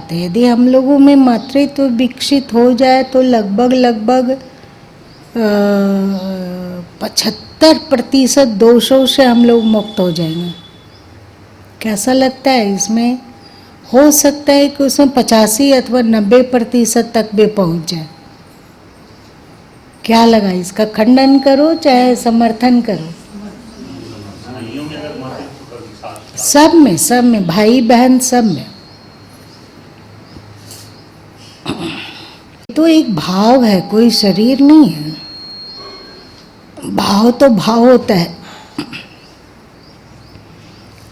जाते हैं। यदि हम लोगों में मातृत्व विकसित हो जाए तो लगभग 75% दोषों से हम लोग मुक्त हो जाएंगे। कैसा लगता है? इसमें हो सकता है कि उसमें 85 अथवा 90% तक भी पहुंच जाए। क्या लगा? इसका खंडन करो चाहे समर्थन करो। सब में भाई बहन सब में। तो एक भाव है, कोई शरीर नहीं है। भाव तो भाव होता है।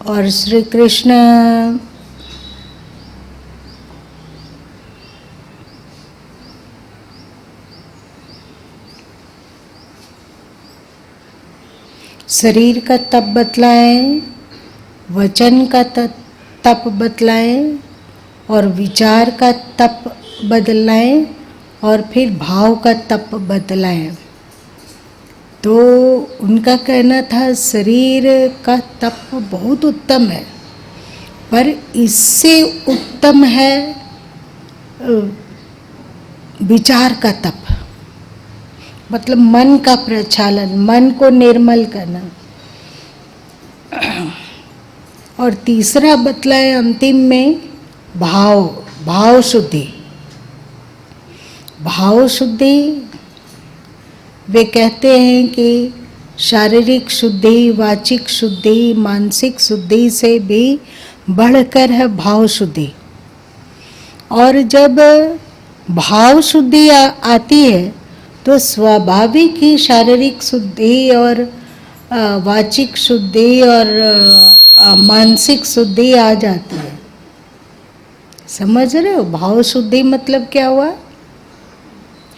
और श्री कृष्ण शरीर का तप बतलाए, वचन का तप बतलाए और विचार का तप बदलाए और फिर भाव का तप बदलाए। तो उनका कहना था शरीर का तप बहुत उत्तम है, पर इससे उत्तम है विचार का तप, मतलब मन का प्रचालन, मन को निर्मल करना। और तीसरा बतलाए अंतिम में भाव शुद्धि। भाव शुद्धि वे कहते हैं कि शारीरिक शुद्धि, वाचिक शुद्धि, मानसिक शुद्धि से भी बढ़कर है भाव शुद्धि। और जब भाव शुद्धि आती है तो स्वाभाविक ही शारीरिक शुद्धि और वाचिक शुद्धि और मानसिक शुद्धि आ जाती है। समझ रहे हो? भाव शुद्धि मतलब क्या हुआ?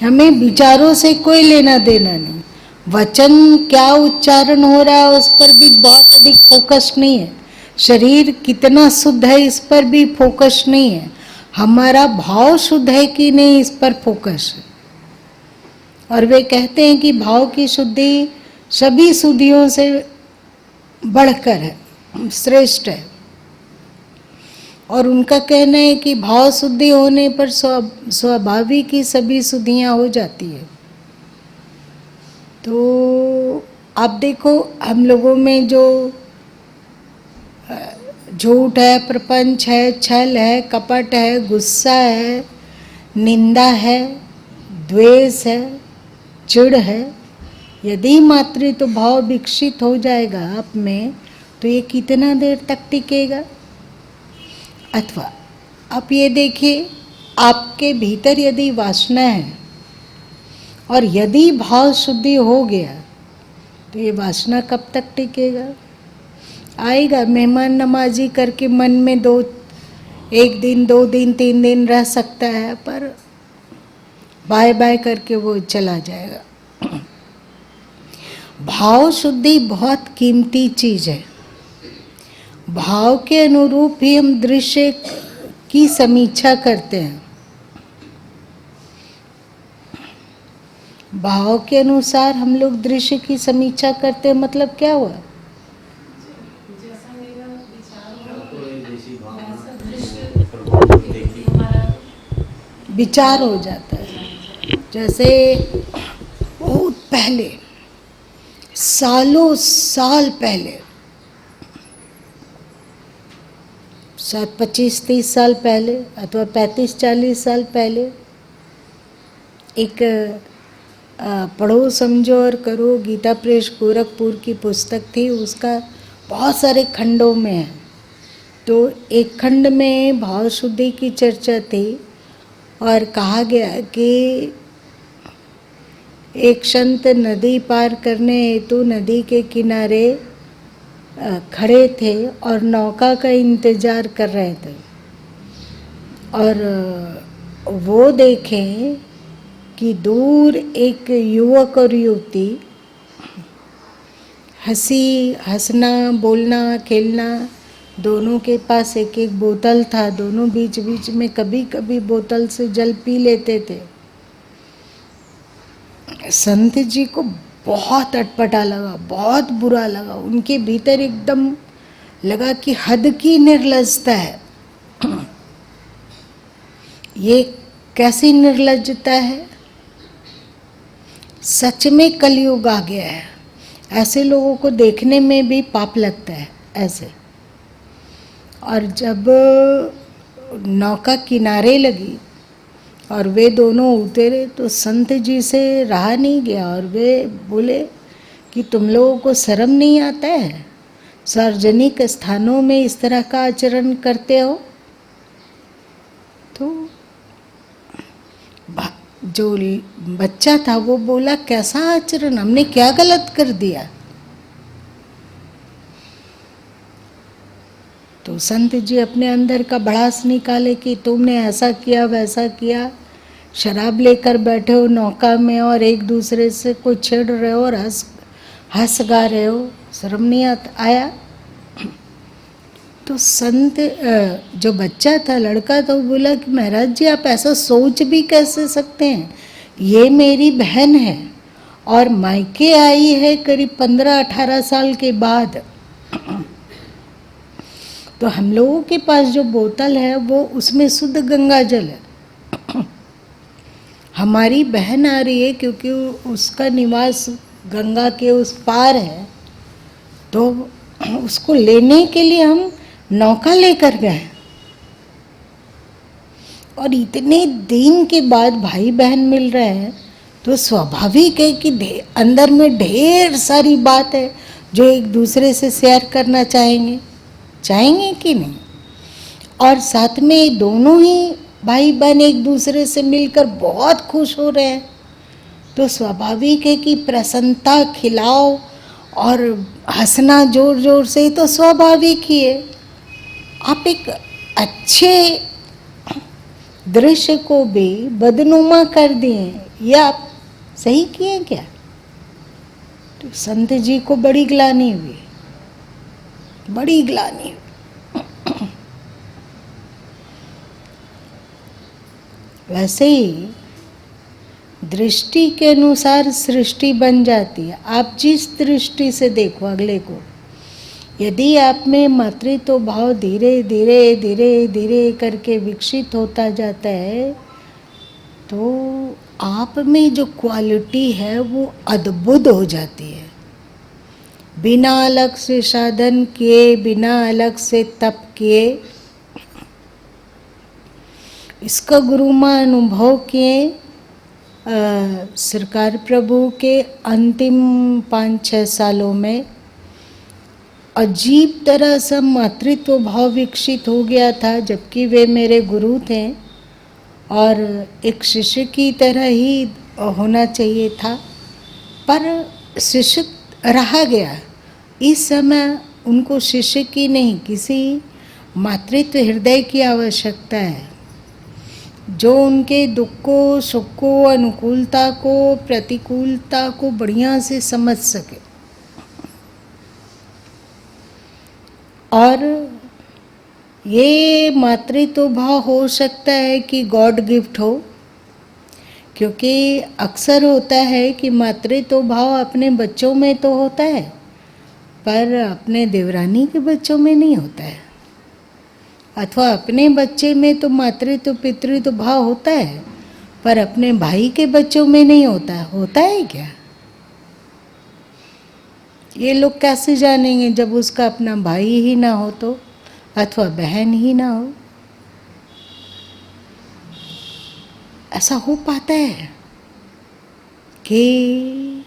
हमें विचारों से कोई लेना देना नहीं। वचन क्या उच्चारण हो रहा है उस पर भी बहुत अधिक फोकस नहीं है। शरीर कितना शुद्ध है इस पर भी फोकस नहीं है। हमारा भाव शुद्ध है कि नहीं इस पर फोकस है। और वे कहते हैं कि भाव की शुद्धि सभी शुद्धियों से बढ़कर है, श्रेष्ठ है। और उनका कहना है कि भाव शुद्धि होने पर स्वाभाविक ही सभी शुद्धियाँ हो जाती है। तो आप देखो हम लोगों में जो झूठ है, प्रपंच है, छल है, कपट है, गुस्सा है, निंदा है, द्वेष है, चिढ़ है, यदि मातृत्व भाव विकसित हो जाएगा आप में तो ये कितना देर तक टिकेगा? अथवा आप ये देखिए, आपके भीतर यदि वासना है और यदि भाव शुद्धि हो गया तो ये वासना कब तक टिकेगा? आएगा मेहमान नमाजी करके मन में एक दिन, 2 दिन, 3 दिन रह सकता है, पर बाय बाय करके वो चला जाएगा। भाव शुद्धि बहुत कीमती चीज है। भाव के अनुरूप ही हम दृश्य की समीक्षा करते हैं। भाव के अनुसार हम लोग दृश्य की समीक्षा करते हैं, मतलब क्या हुआ? विचार हो जाता है। जैसे बहुत पहले, सालों साल पहले, शायद 25-30 साल पहले अथवा 35-40 साल पहले, एक पढ़ो समझो और करो गीता प्रेस गोरखपुर की पुस्तक थी। उसका बहुत सारे खंडों में है। तो एक खंड में भाव शुद्धि की चर्चा थी और कहा गया कि एक संत नदी पार करने हेतु नदी के किनारे खड़े थे और नौका का इंतजार कर रहे थे। और वो देखें कि दूर एक युवक और युवती हंसना, बोलना, खेलना, दोनों के पास एक एक बोतल था। दोनों बीच बीच में कभी कभी बोतल से जल पी लेते थे। संत जी को बहुत अटपटा लगा, बहुत बुरा लगा। उनके भीतर एकदम लगा कि हद की निर्लजता है। ये कैसी निर्लज्जता है। सच में कलयुग आ गया है। ऐसे लोगों को देखने में भी पाप लगता है ऐसे। और जब नौका किनारे लगी और वे दोनों उतरे तो संत जी से रहा नहीं गया और वे बोले कि तुम लोगों को शर्म नहीं आता है, सार्वजनिक स्थानों में इस तरह का आचरण करते हो। तो जो बच्चा था वो बोला कैसा आचरण, हमने क्या गलत कर दिया। तो संत जी अपने अंदर का भड़ास निकाले कि तुमने ऐसा किया वैसा किया, शराब लेकर बैठे हो नौका में और एक दूसरे से कोई छेड़ रहे हो और हंस गा रहे हो, शर्म नहीं आया। तो संत जो बच्चा था, लड़का था, वो बोला कि महाराज जी आप ऐसा सोच भी कैसे सकते हैं, ये मेरी बहन है और मायके आई है करीब 15-18 साल के बाद। तो हम लोगों के पास जो बोतल है वो उसमें शुद्ध गंगा जल है। हमारी बहन आ रही है क्योंकि उसका निवास गंगा के उस पार है, तो उसको लेने के लिए हम नौका लेकर गए और इतने दिन के बाद भाई बहन मिल रहे हैं तो स्वाभाविक है कि अंदर में ढेर सारी बात है जो एक दूसरे से शेयर करना चाहेंगे कि नहीं। और साथ में दोनों ही भाई बहन एक दूसरे से मिलकर बहुत खुश हो रहे हैं, तो स्वाभाविक है कि प्रसन्नता खिलाओ और हंसना जोर जोर से, तो स्वाभाविक ही है। आप एक अच्छे दृश्य को भी बदनुमा कर दिए, यह आप सही किए क्या। तो संत जी को बड़ी ग्लानि हुई, बड़ी ग्लानि। वैसे ही दृष्टि के अनुसार सृष्टि बन जाती है। आप जिस दृष्टि से देखो अगले को, यदि आप में मातृत्व भाव धीरे धीरे धीरे धीरे करके विकसित होता जाता है तो आप में जो क्वालिटी है वो अद्भुत हो जाती है। बिना अलग से साधन किए, बिना अलग से तप किए, इसका गुरु माँ अनुभव किए। सरकार प्रभु के अंतिम 5-6 सालों में अजीब तरह से मातृत्व भाव विकसित हो गया था, जबकि वे मेरे गुरु थे और एक शिष्य की तरह ही होना चाहिए था, पर शिष्य रहा गया। इस समय उनको शिष्य की नहीं, किसी मातृत्व हृदय की आवश्यकता है जो उनके दुख को, सुख को, अनुकूलता को, प्रतिकूलता को बढ़िया से समझ सके। और ये मातृत्व भाव हो सकता है कि गॉड गिफ्ट हो, क्योंकि अक्सर होता है कि मातृत्व भाव अपने बच्चों में तो होता है पर अपने देवरानी के बच्चों में नहीं होता है, अथवा अपने बच्चे में तो मातृत्व पितृत्व भाव होता है पर अपने भाई के बच्चों में नहीं होता है। होता है क्या? ये लोग कैसे जानेंगे जब उसका अपना भाई ही ना हो तो, अथवा बहन ही ना हो। ऐसा हो पाता है कि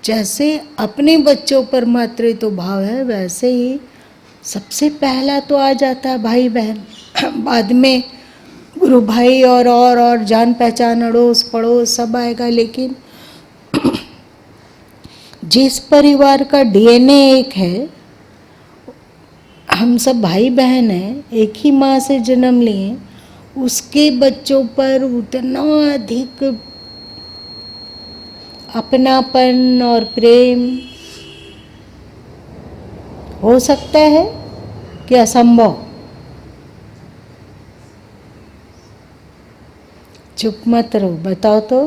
जैसे अपने बच्चों पर मातृत्व भाव है वैसे ही सबसे पहला तो आ जाता है भाई बहन, बाद में गुरु भाई और जान पहचान अड़ोस पड़ोस सब आएगा। लेकिन जिस परिवार का डीएनए एक है, हम सब भाई बहन हैं, एक ही माँ से जन्म लिए, उसके बच्चों पर उतना अधिक अपनापन और प्रेम हो सकता है कि असंभव? चुप मत रहो, बताओ तो।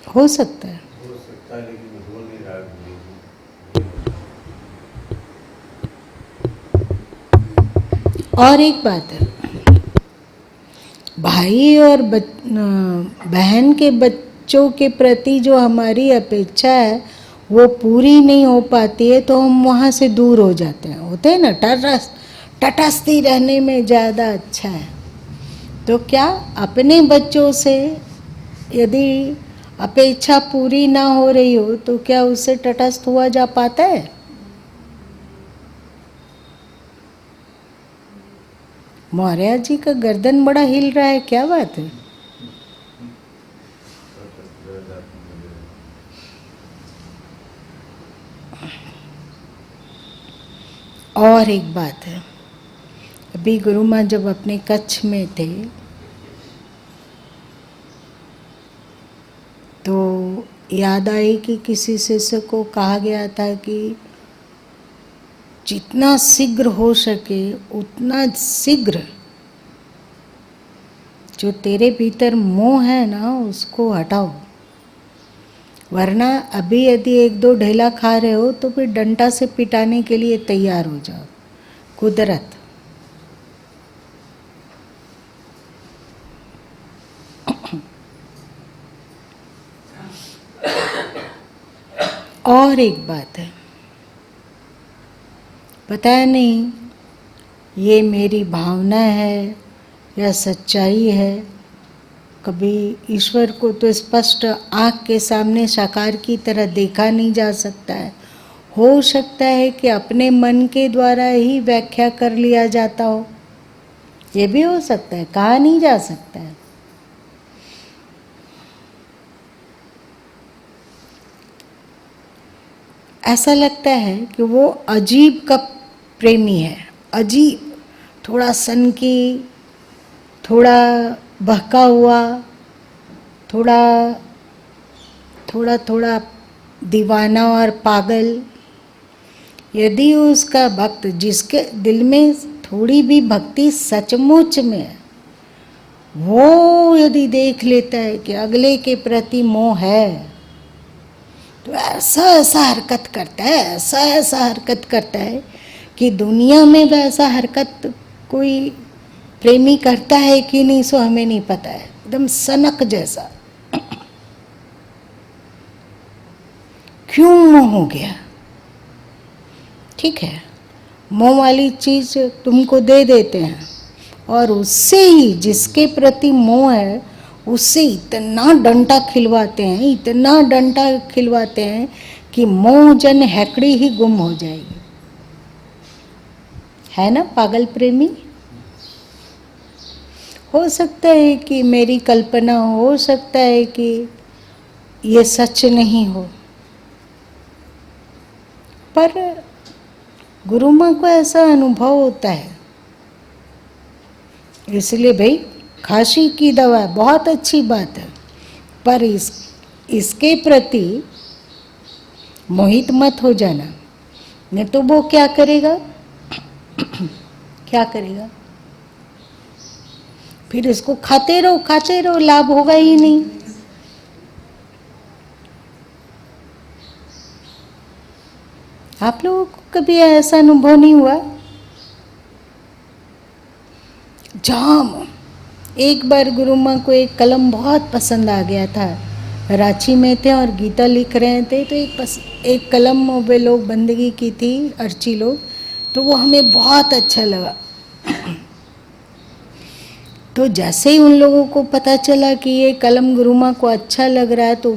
हो सकता है। लेकिन हो नहीं रहा। और एक बात है, भाई और बहन के बच्चों के प्रति जो हमारी अपेक्षा है वो पूरी नहीं हो पाती है तो हम वहाँ से दूर हो जाते हैं। होते हैं ना, तटस्थी रहने में ज़्यादा अच्छा है। तो क्या अपने बच्चों से यदि अपेक्षा पूरी ना हो रही हो तो क्या उससे तटस्थ हुआ जा पाता है? मौर्य जी का गर्दन बड़ा हिल रहा है, क्या बात है? और एक बात है, अभी गुरु माँ जब अपने कच्छ में थे तो याद आई कि किसी शिष्य को कहा गया था कि जितना शीघ्र हो सके उतना शीघ्र जो तेरे भीतर मोह है ना उसको हटाओ, वरना अभी यदि एक दो ढेला खा रहे हो तो फिर डंडा से पिटाने के लिए तैयार हो जाओ। कुदरत। और एक बात है, पता नहीं ये मेरी भावना है या सच्चाई है, कभी ईश्वर को तो स्पष्ट आँख के सामने साकार की तरह देखा नहीं जा सकता है। हो सकता है कि अपने मन के द्वारा ही व्याख्या कर लिया जाता हो, ये भी हो सकता है, कहा नहीं जा सकता है। ऐसा लगता है कि वो अजीब का प्रेमी है, अजीब, थोड़ा सनकी, थोड़ा बहका हुआ, थोड़ा थोड़ा थोड़ा दीवाना और पागल। यदि उसका भक्त जिसके दिल में थोड़ी भी भक्ति सचमुच में है, वो यदि देख लेता है कि अगले के प्रति मोह है तो ऐसा ऐसा हरकत करता है, ऐसा ऐसा हरकत करता है कि दुनिया में वैसा हरकत कोई प्रेमी करता है कि नहीं सो हमें नहीं पता है। एकदम सनक जैसा। क्यों मोह हो गया? ठीक है, मोह वाली चीज तुमको दे देते हैं और उससे ही जिसके प्रति मोह है उससे इतना डंडा खिलवाते हैं, इतना डंडा खिलवाते हैं कि मोह जन हैकड़ी ही गुम हो जाएगी। है ना पागल प्रेमी? हो सकता है कि मेरी कल्पना, हो सकता है कि ये सच नहीं हो, पर गुरु माँ को ऐसा अनुभव होता है। इसलिए भाई खांसी की दवा बहुत अच्छी बात है, पर इसके प्रति मोहित मत हो जाना, नहीं तो वो क्या करेगा क्या करेगा? फिर इसको खाते रहो, लाभ होगा ही नहीं। आप लोगों को कभी ऐसा अनुभव नहीं हुआ? जाम एक बार गुरु माँ को एक कलम बहुत पसंद आ गया था, रांची में थे और गीता लिख रहे थे, तो एक कलम वे लोग बंदगी की थी, अर्ची लोग, तो वो हमें बहुत अच्छा लगा। तो जैसे ही उन लोगों को पता चला कि ये कलम गुरु माँ को अच्छा लग रहा है तो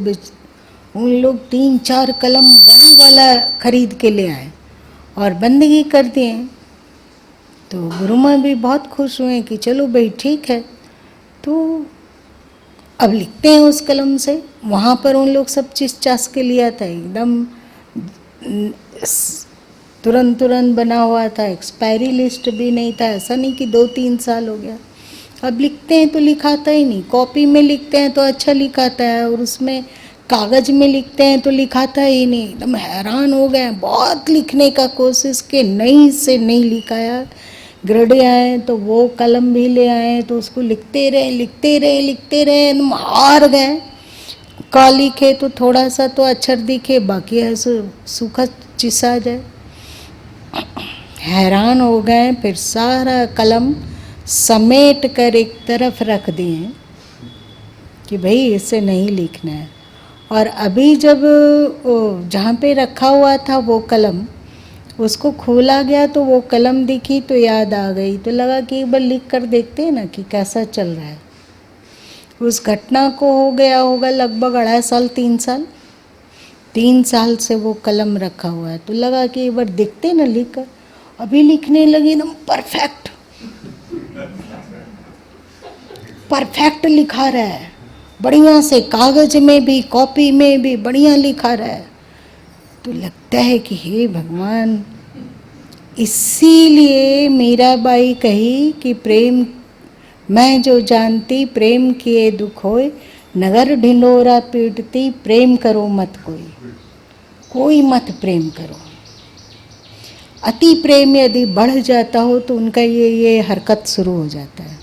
उन लोग 3-4 कलम वही वाला खरीद के ले आए और बंदगी कर दिए। तो गुरु माँ भी बहुत खुश हुए कि चलो भाई ठीक है, तो अब लिखते हैं उस कलम से। वहाँ पर उन लोग सब चीज़ चास के लिया था, एकदम तुरंत बना हुआ था, एक्सपायरी लिस्ट भी नहीं था, ऐसा नहीं कि 2-3 साल हो गया। अब लिखते हैं तो लिखाता ही नहीं, कॉपी में लिखते हैं तो अच्छा लिखाता है और उसमें कागज़ में लिखते हैं तो लिखाता ही नहीं। एकदम हैरान हो गए, बहुत लिखने का कोशिश के नहीं से नहीं लिखाया। ग्रेडे आए तो वो कलम भी ले आए तो उसको लिखते रहे, एकदम हार गए। का लिखे तो थोड़ा सा तो अक्षर दिखे, बाकी ऐसे सूखा चिसा जाए। हैरान हो गए, फिर सारा कलम समेट कर एक तरफ रख दिए कि भाई इसे नहीं लिखना है। और अभी जब जहाँ पे रखा हुआ था वो कलम, उसको खोला गया तो वो कलम दिखी तो याद आ गई, तो लगा कि एक बार लिख कर देखते हैं ना कि कैसा चल रहा है। उस घटना को हो गया होगा लगभग 2.5 साल 3 साल, 3 साल से वो कलम रखा हुआ है। तो लगा कि एक बार देखते ना लिख कर, अभी लिखने लगी एकदम परफेक्ट परफेक्ट लिखा रहा है, बढ़िया से कागज में भी कॉपी में भी बढ़िया लिखा रहा है। तो लगता है कि हे भगवान, इसीलिए मीराबाई कही कि प्रेम मैं जो जानती प्रेम किए दुख होए, नगर ढिंडोरा पीटती प्रेम करो मत कोई मत प्रेम करो। अति प्रेम यदि बढ़ जाता हो तो उनका ये हरकत शुरू हो जाता है।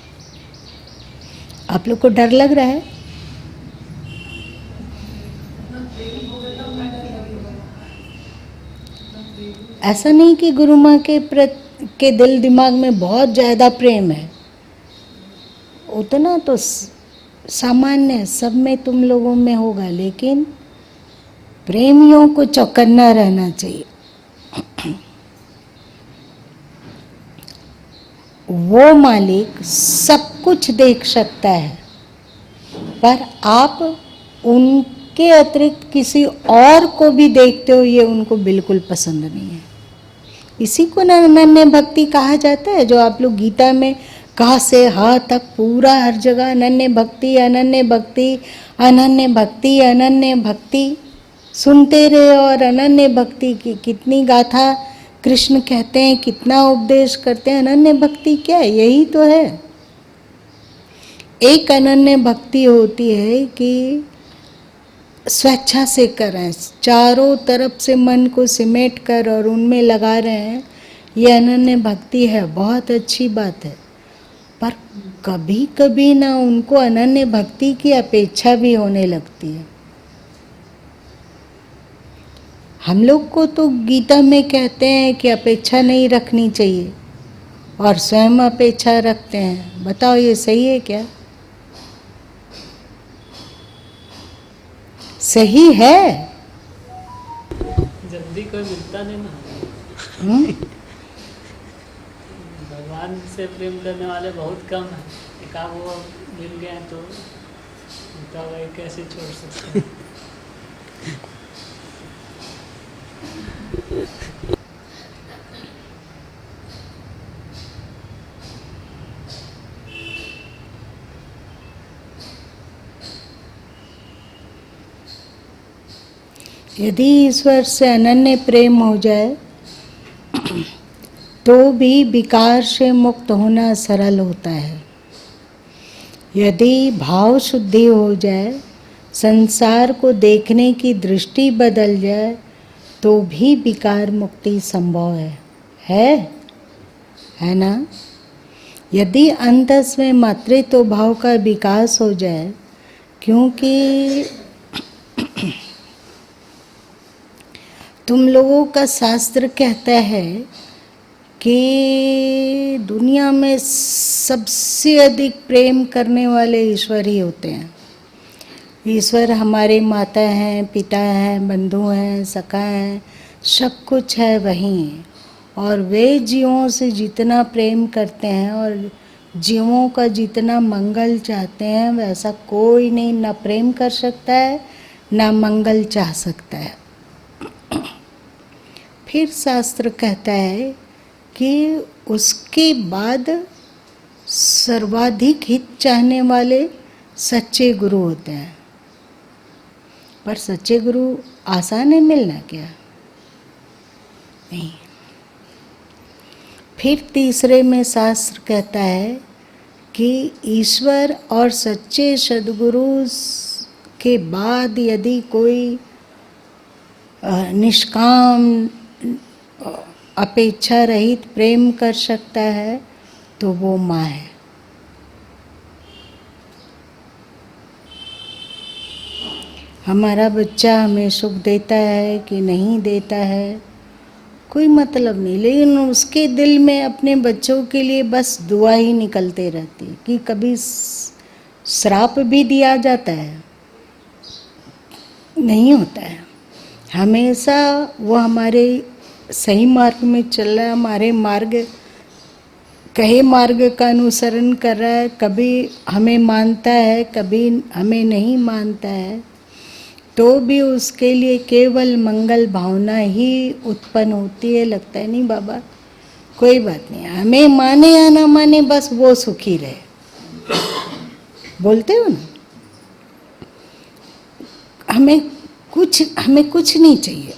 आप लोग को डर लग रहा है? ऐसा नहीं कि गुरु माँ के दिल दिमाग में बहुत ज़्यादा प्रेम है, उतना तो सामान्य है, सब में तुम लोगों में होगा, लेकिन प्रेमियों को चौकन्ना रहना चाहिए। वो मालिक सब कुछ देख सकता है, पर आप उनके अतिरिक्त किसी और को भी देखते हो, ये उनको बिल्कुल पसंद नहीं है। इसी को अनन्य भक्ति कहा जाता है, जो आप लोग गीता में कहा से हा तक पूरा हर जगह अनन्य भक्ति अनन्य भक्ति अनन्य भक्ति अनन्य भक्ति सुनते रहे। और अनन्य भक्ति की कितनी गाथा कृष्ण कहते हैं, कितना उपदेश करते हैं। अनन्य भक्ति क्या है? यही तो है। एक अनन्य भक्ति होती है कि स्वेच्छा से करें, चारों तरफ से मन को सिमेट कर और उनमें लगा रहे हैं, ये अनन्य भक्ति है, बहुत अच्छी बात है। पर कभी कभी ना उनको अनन्य भक्ति की अपेक्षा भी होने लगती है। हम लोग को तो गीता में कहते हैं कि अपेक्षा नहीं रखनी चाहिए, और स्वयं अपेक्षा रखते हैं। बताओ ये सही है क्या? सही है? जल्दी कोई मिलता नहीं ना। भगवान से प्रेम करने वाले बहुत कम हैं। एक आध वो मिल गए तो भाई कैसे छोड़ सकते हैं। यदि ईश्वर से अनन्य प्रेम हो जाए तो भी विकार से मुक्त होना सरल होता है। यदि भाव शुद्धि हो जाए, संसार को देखने की दृष्टि बदल जाए, तो भी विकार मुक्ति संभव है ना? यदि अंतस में मातृत्व भाव का विकास हो जाए, क्योंकि तुम लोगों का शास्त्र कहता है कि दुनिया में सबसे अधिक प्रेम करने वाले ईश्वर ही होते हैं। ईश्वर हमारे माता हैं, पिता हैं, बंधु हैं, सखा हैं, सब कुछ है वहीं। और वे जीवों से जितना प्रेम करते हैं और जीवों का जितना मंगल चाहते हैं, वैसा कोई नहीं ना प्रेम कर सकता है ना मंगल चाह सकता है। फिर शास्त्र कहता है कि उसके बाद सर्वाधिक हित चाहने वाले सच्चे गुरु होते हैं। पर सच्चे गुरु आसान है मिलना क्या? नहीं। फिर तीसरे में शास्त्र कहता है कि ईश्वर और सच्चे सद्गुरु के बाद यदि कोई निष्काम अपेक्षा रहित प्रेम कर सकता है तो वो माँ है। हमारा बच्चा हमें सुख देता है कि नहीं देता है, कोई मतलब नहीं, लेकिन उसके दिल में अपने बच्चों के लिए बस दुआ ही निकलते रहती है। कि कभी श्राप भी दिया जाता है? नहीं होता है। हमेशा वो हमारे सही मार्ग में चल रहा है, हमारे मार्ग कहे मार्ग का अनुसरण कर रहा है। कभी हमें मानता है, कभी हमें नहीं मानता है, तो भी उसके लिए केवल मंगल भावना ही उत्पन्न होती है। लगता है नहीं बाबा कोई बात नहीं, हमें माने या ना माने बस वो सुखी रहे। बोलते हो ना, हमें कुछ नहीं चाहिए,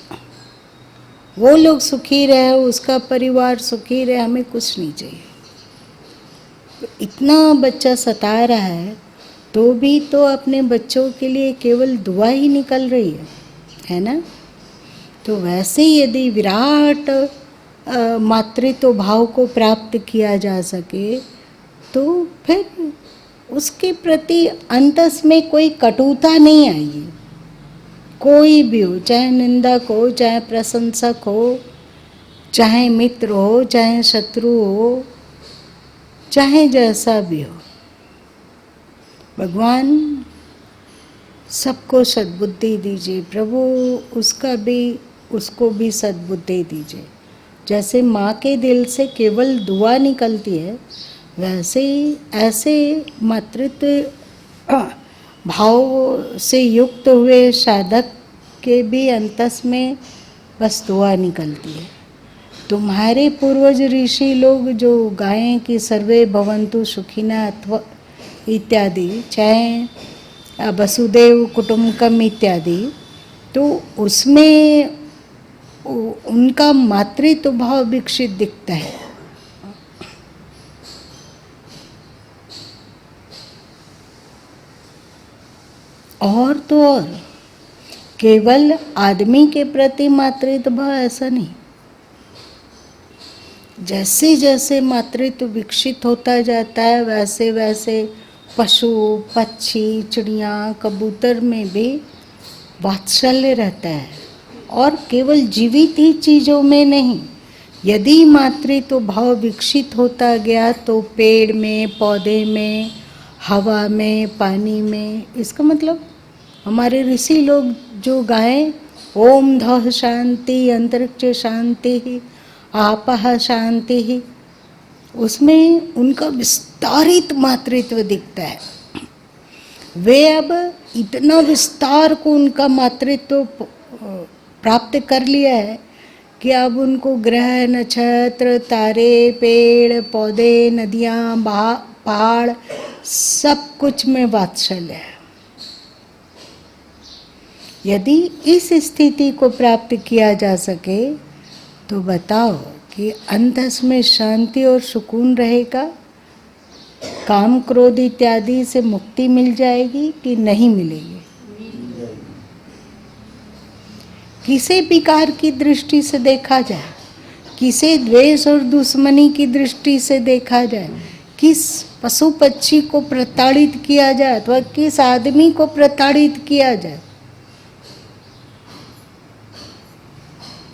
वो लोग सुखी रहे, उसका परिवार सुखी रहे, हमें कुछ नहीं चाहिए। इतना बच्चा सता रहा है तो भी तो अपने बच्चों के लिए केवल दुआ ही निकल रही है ना। तो वैसे ही यदि विराट मातृत्व भाव को प्राप्त किया जा सके तो फिर उसके प्रति अंतस में कोई कटुता नहीं आएगी। कोई भी हो, चाहे निंदक हो, चाहे प्रशंसक हो, चाहे मित्र हो, चाहे शत्रु हो, चाहे जैसा भी हो, भगवान सबको सद्बुद्धि दीजिए प्रभु, उसको भी सद्बुद्धि दीजिए। जैसे माँ के दिल से केवल दुआ निकलती है, वैसे ही ऐसे मातृत्व भाव से युक्त हुए साधक के भी अंतस में बस दुआ निकलती है। तुम्हारे पूर्वज ऋषि लोग जो गाएं कि सर्वे भवन्तु सुखिनः अथवा इत्यादि, चाहे वसुदेव कुटुम्बकम इत्यादि, तो उसमें उनका मातृत्व भाव विकसित दिखता है। और तो और केवल आदमी के प्रति मातृत्व भाव ऐसा नहीं, जैसे जैसे मातृत्व विकसित होता जाता है वैसे वैसे पशु पक्षी चिड़िया कबूतर में भी वात्सल्य रहता है। और केवल जीवित ही चीज़ों में नहीं, यदि मातृत्व भाव विकसित होता गया तो पेड़ में, पौधे में, हवा में, पानी में। इसका मतलब हमारे ऋषि लोग जो गाएं ओम धः शांति अंतरिक्ष शांति आपः शांति, उसमें उनका विस्तारित मातृत्व दिखता है। वे अब इतना विस्तार को उनका मातृत्व प्राप्त कर लिया है कि अब उनको ग्रह नक्षत्र तारे पेड़ पौधे नदियाँ पहाड़ सब कुछ में वात्सल्य है। यदि इस स्थिति को प्राप्त किया जा सके तो बताओ कि अंतस में शांति और सुकून रहेगा, काम क्रोध इत्यादि से मुक्ति मिल जाएगी कि नहीं मिलेगी। किसे विकार की दृष्टि से देखा जाए, किसे द्वेष और दुश्मनी की दृष्टि से देखा जाए, किस पशु पक्षी को प्रताड़ित किया जाए अथवा किस आदमी को प्रताड़ित किया जाए,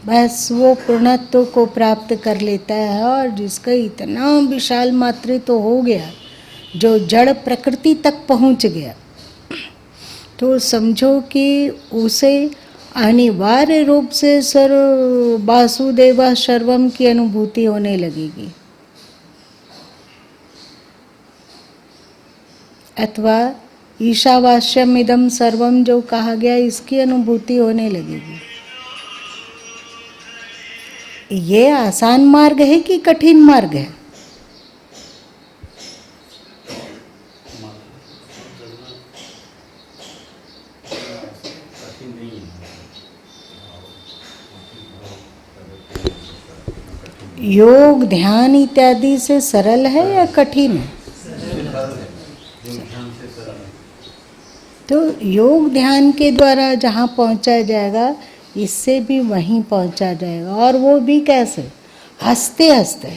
बस वो पूर्णत्व को प्राप्त कर लेता है। और जिसका इतना विशाल मातृत्व हो गया, जो जड़ प्रकृति तक पहुंच गया, तो समझो कि उसे अनिवार्य रूप से वासुदेवा सर्वम की अनुभूति होने लगेगी, अथवा ईशावास्यम इदम सर्वम जो कहा गया, इसकी अनुभूति होने लगेगी। ये आसान मार्ग है कि कठिन मार्ग है? योग ध्यान इत्यादि से सरल है या कठिन है? तो योग ध्यान के द्वारा जहाँ पहुँचा जाएगा, इससे भी वहीं पहुँचा जाएगा। और वो भी कैसे? हंसते हंसते।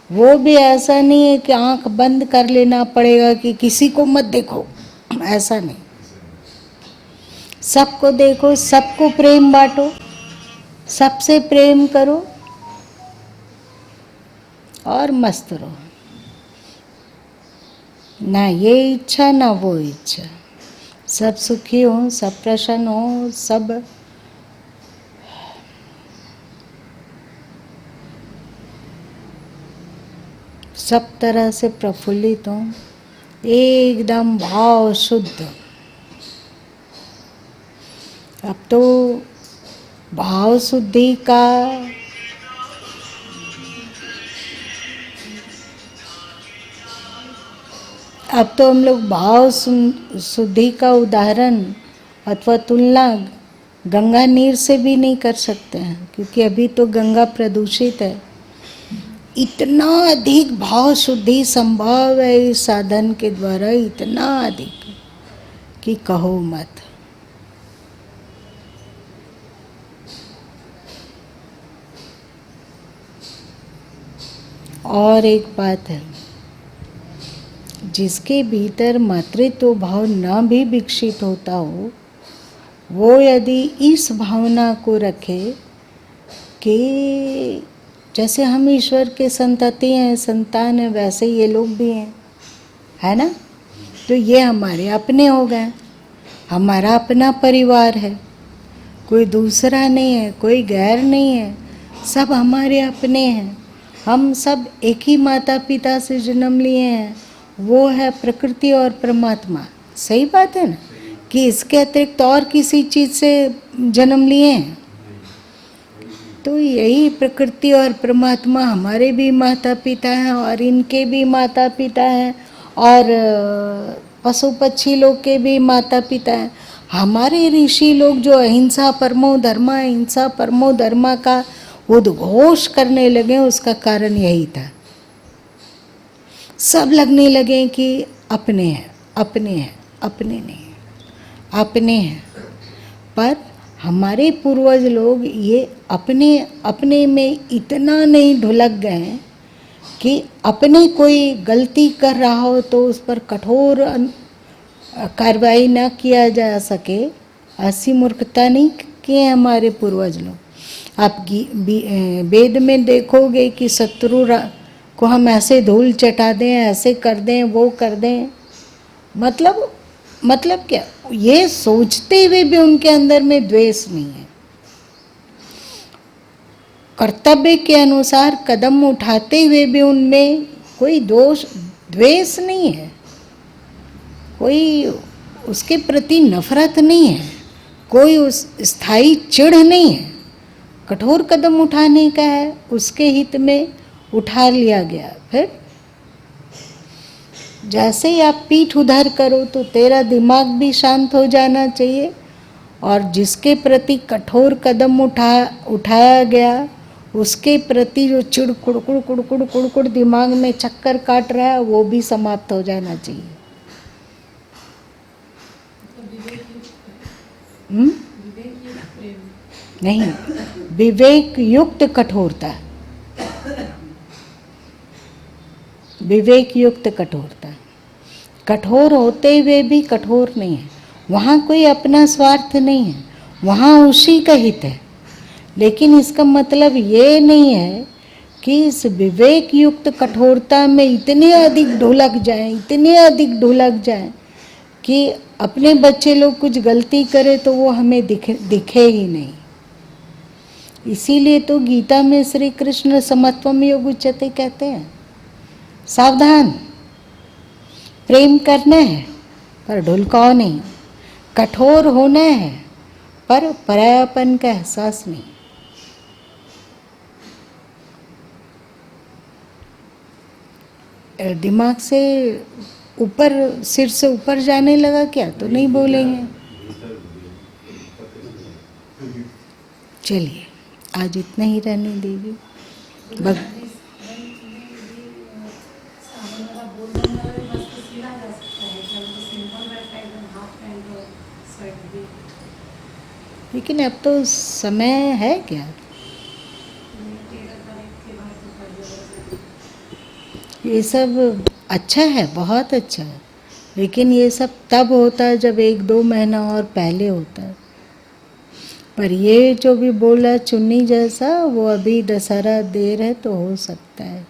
वो भी ऐसा नहीं है कि आंख बंद कर लेना पड़ेगा कि किसी को मत देखो, ऐसा नहीं। सबको देखो, सबको प्रेम बांटो, सबसे प्रेम करो, और मस्त रहो, ना ये इच्छा ना वो इच्छा, सब सुखी हो, सब प्रसन्न हो, सब तरह से प्रफुल्लित हो, एकदम भाव शुद्ध। अब तो भाव शुद्धि का अब तो हम लोग भाव शुद्धि का उदाहरण अथवा तुलना गंगा नीर से भी नहीं कर सकते हैं, क्योंकि अभी तो गंगा प्रदूषित है। इतना अधिक भाव शुद्धि संभव है इस साधन के द्वारा, इतना अधिक कि कहो मत। और एक बात है, जिसके भीतर मातृत्व भाव न भी विकसित होता हो, वो यदि इस भावना को रखे कि जैसे हम ईश्वर के संतति हैं, संतान हैं, वैसे ये लोग भी हैं, है ना, तो ये हमारे अपने हो गए, हमारा अपना परिवार है, कोई दूसरा नहीं है, कोई गैर नहीं है, सब हमारे अपने हैं। हम सब एक ही माता पिता से जन्म लिए हैं, वो है प्रकृति और परमात्मा। सही बात है ना, कि इसके अतिरिक्त और किसी चीज़ से जन्म लिए हैं? तो यही प्रकृति और परमात्मा हमारे भी माता पिता हैं और इनके भी माता पिता हैं, और पशु पक्षी लोग के भी माता पिता हैं। हमारे ऋषि लोग जो अहिंसा परमो धर्मा, अहिंसा परमो धर्मा का उद्घोष करने लगे, उसका कारण यही था। सब लगने लगे कि अपने हैं, अपने हैं, अपने नहीं, अपने हैं। पर हमारे पूर्वज लोग ये अपने अपने में इतना नहीं ढुलक गए कि अपने कोई गलती कर रहा हो तो उस पर कठोर कार्रवाई न किया जा सके, ऐसी मूर्खता नहीं किए हमारे पूर्वज लोग। आप वेद में देखोगे कि शत्रु को हम ऐसे धूल चटा दें, ऐसे कर दें, वो कर दें, मतलब क्या, ये सोचते हुए भी उनके अंदर में द्वेष नहीं है। कर्तव्य के अनुसार कदम उठाते हुए भी उनमें कोई द्वेष नहीं है, कोई उसके प्रति नफरत नहीं है, कोई उस स्थायी चिढ़ नहीं है। कठोर कदम उठाने का है, उसके हित में उठा लिया गया। फिर जैसे ही आप पीठ उधर करो तो तेरा दिमाग भी शांत हो जाना चाहिए, और जिसके प्रति कठोर कदम उठाया गया उसके प्रति जो चिड़ कुड़कुड़ कुड़कुड़ कुड़कुड़ दिमाग में चक्कर काट रहा है, वो भी समाप्त हो जाना चाहिए। नहीं, विवेक युक्त कठोरता, विवेक युक्त कठोरता। कठोर होते हुए भी कठोर नहीं है, वहाँ कोई अपना स्वार्थ नहीं है, वहाँ उसी का हित है। लेकिन इसका मतलब ये नहीं है कि इस विवेक युक्त कठोरता में इतने अधिक ढुलक जाएं, इतने अधिक ढुलक जाएं कि अपने बच्चे लोग कुछ गलती करे तो वो हमें दिखे ही नहीं। इसीलिए तो गीता में श्री कृष्ण समत्वम योग उच्यते कहते हैं, सावधान, प्रेम करना है पर ढुलकाओ नहीं, कठोर होना है पर परायापन का एहसास नहीं। दिमाग से ऊपर, सिर से ऊपर जाने लगा क्या तो नहीं बोलेंगे। चलिए आज इतना ही रहने दीजिए। लेकिन अब तो समय है क्या, ये सब अच्छा है, बहुत अच्छा है, लेकिन ये सब तब होता है जब 1-2 महीना और पहले होता है। पर ये जो भी बोला चुन्नी जैसा, वो अभी दशहरा देर है तो हो सकता है।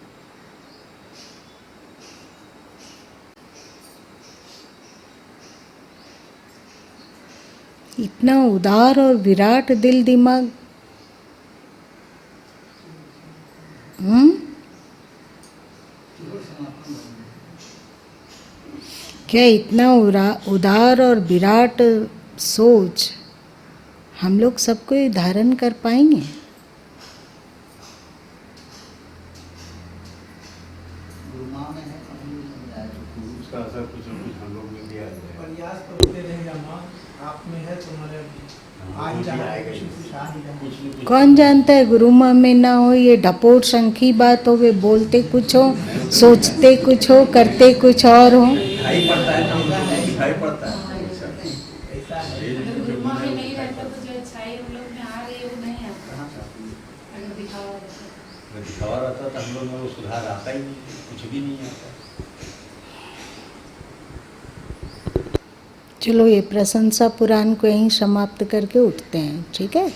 इतना उदार और विराट दिल दिमाग। क्या इतना उदार और विराट सोच हम लोग सबको धारण कर पाएंगे? उसका असर कुछ न कुछ हम लोग में भी आ जाए। प्रयास करते रहेगा माँ, आप में है तुम्हारे आ ही रहा है, कुछ न कुछ आ ही रहा है। कुछ न कुछ कौन जानता है गुरु माँ में ना हो, ये ढपोट शंखी बात हो, वे बोलते कुछ हो, सोचते कुछ हो, करते कुछ और हो। दिखाई पड़ता है ना, दिखाई पड़ता है ऐसा है। ये अगर जो गुरुमा में मुझे नहीं रहता तो जो अच्छाई उन लोग में आ रही है वो नहीं आता। अगर दिखावा रहता अगर दिखावा रहता तो हम लोग में वो सुधार आता ही नहीं, कुछ भी नहीं आता। चलो ये प्रशंसा पुराण को यहीं समाप्त करके उठते हैं, ठीक है?